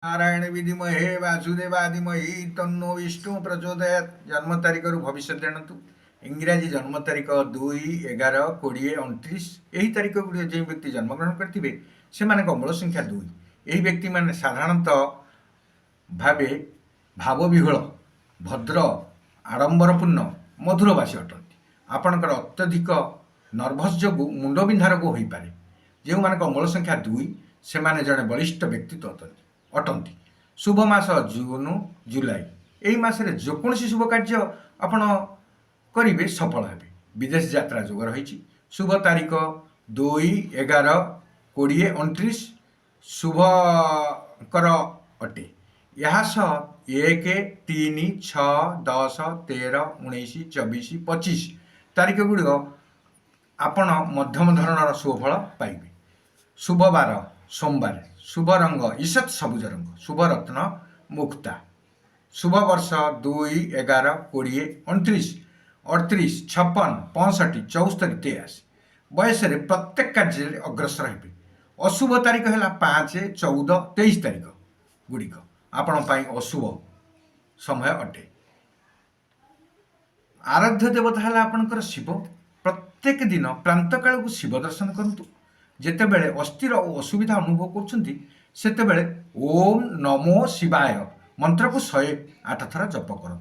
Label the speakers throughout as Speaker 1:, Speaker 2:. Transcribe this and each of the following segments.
Speaker 1: नारायण विधिमहे वासुदेवादिमहि तन्नो विष्णु प्रचोदयात्। जन्म तारीख भविष्य जानतु। इंग्राजी जन्म तारीख 2, 11, 20, 29 यही तारीख गुड़ जो व्यक्ति जन्मग्रहण करेंगे से मूल संख्या 2। यही व्यक्ति मैंने साधारणतः भावे भावविह्वल भद्र आडंबरपूर्ण मधुरवासी अटंती। आपणकर अत्यधिक नर्भस जो मुंड बिंधा रोग हो पारे। जो मूल संख्या 2 से जड़े बलिष्ठ व्यक्तित्व अटंती। शुभ मास जून जुलाई यही मसरे जेकोसी शुभ कार्य आपण करेंगे सफल हे। विदेश यात्रा जोग रही। शुभ तारीख 2, 11, 20, 29 शुभकर अटे। यह 1, 3, 6, 10, 13, 19, 24, 25 तारीख गुड़िक आपण मध्यम धरणर शुभफल पाइबे। शुभ बार सोमवार। शुभ रंग ईषत सबुज रंग। शुभ रत्न मुक्ता। शुभ वर्ष 2, 11, 20, 29, 38, 56, 65, 74, 83 बयस प्रत्येक कार्य अग्रसर हे। अशुभ तारीख है 5, 14, 23 तारीख गुड़िक आपण अशुभ समय अटे। आराध्य देवता है आपणकर शिव। प्रत्येक दिन प्रांत काल को शिव दर्शन करूँ। जितेबले अस्थिर और असुविधा अनुभव करते ओम नमो शिवाय मंत्र को 108 थर जप करूँ।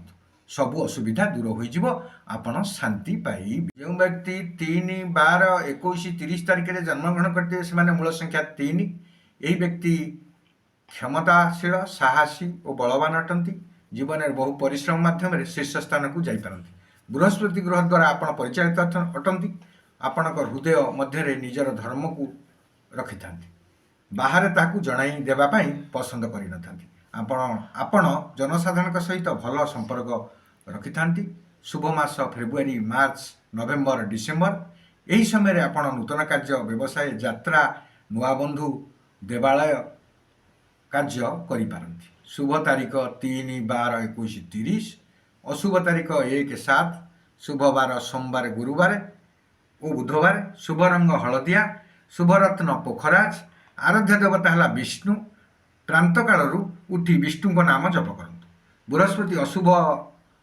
Speaker 1: सबू असुविधा दूर हो आपण शांति पाइबे। जो व्यक्ति 3, 12, 21, 30 तारीख में जन्मग्रहण करते से मूल संख्या 3। यही व्यक्ति क्षमताशील साहसी और बलवान अटंती। जीवन में बहु परिश्रम माध्यम शीर्ष स्थान को जापारती। बृहस्पति ग्रह द्वारा आप परिचालित अटंती। आपणकर हृदय मध्य निजर धर्म को रखि था। बाहर ताकू जणाई देवाई पसंद कर जनसाधारण सहित भल संपर्क रखि था। शुभ मास फेब्रुआरी, मार्च, नवेम्बर, डिसेम्बर यही समय आप नूतन कार्य व्यवसाय यात्रा नुआ बंधु देवालय कार्य करिपारंती। शुभ तारीख 3, 12, 21, 30। अशुभ तारीख 1, 7। शुभ बार सोमवार, गुरुवार और बुधवार। शुभ रंग हलदिया। शुभ रत्न पोखराज। आराध्य देवता है विष्णु। प्रांत काल उठी विष्णु को नाम जप करूँ। बृहस्पति अशुभ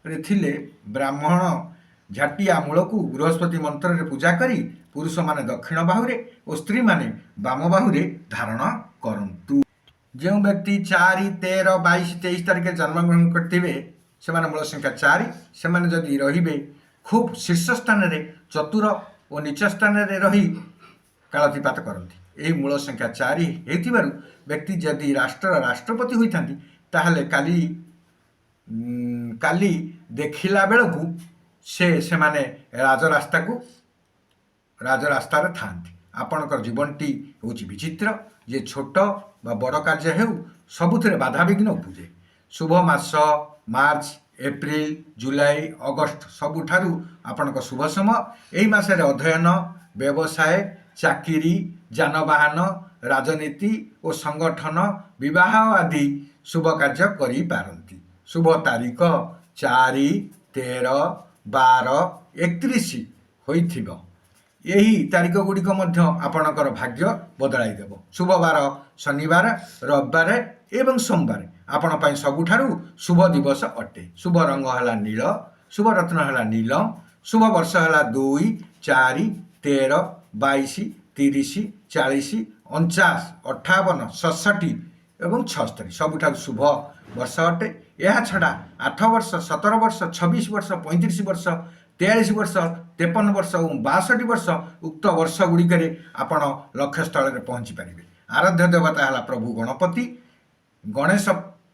Speaker 1: रे थिले ब्राह्मण झाटिया मूल को बृहस्पति मंत्र रे पूजा करी पुरुष माने दक्षिण बाहुरे और स्त्री माने बाम बाहुरे धारण करंतु। जो व्यक्ति 4, 13, 22, 23 तारीख जन्मग्रहण करते से मूल संख्या 4 से जदि रे खूब शीर्ष स्थान में चतुर और नीच स्थान में रही कालतीपात करती। यही मूल संख्या 4 हो व्यक्ति जदि राष्ट्रपति होता ताहले काली देखिला बेलू से माने राजरास्ता था। आपणकर जीवनटी हूँ विचित्र। जे छोट बा बड़ कार्य हो सबुथिरे बाधा विघ्न उपजे। शुभ मास मार्च, एप्रिल, जुलाई, अगस्ट सबुठारु आपणक शुभ समय। यही मासरे अध्ययन, व्यवसाय, चाकिरी, जानवाहन, राजनीति और संगठन, विवाह आदि शुभ कार्य करि पारंती। शुभ तारीख 4, 13, 12, 31 होइथिबो। यही तारीख गुड़िक आपणकर भाग्य बदलाई देव। शुभ बार शनिवार, रविवार एवं सोमवार आपण सबुठारु शुभ दिवस अटे। शुभ रंग है नील। शुभ रत्न है नीलम। शुभ वर्ष है 2, 4, 13, 22, 30, 40, 49, 58, 67 एवं 76 सबुठारु शुभ वर्ष अटे। यह छड़ा 8 वर्ष, 17 वर्ष, 26 वर्ष, 35 वर्ष, 43 वर्ष, 53 वर्ष और 62 वर्ष उक्त वर्ष गुड़िक आपण लक्ष्य स्थल में पहुँची पारे। आराध्य देवता है प्रभु गणपति। गणेश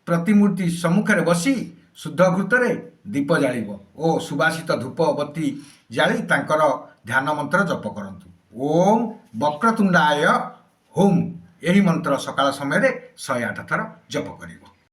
Speaker 1: प्रतिमूर्ति सम्मुखें बसी शुद्ध घृतरे दीप जाल और सुबासित धूपबती जाली तांकर ध्यान मंत्र जप करंतु। ओम वक्रतुंडाय होम यही मंत्र सकाल समय 108 थर जप करिवो।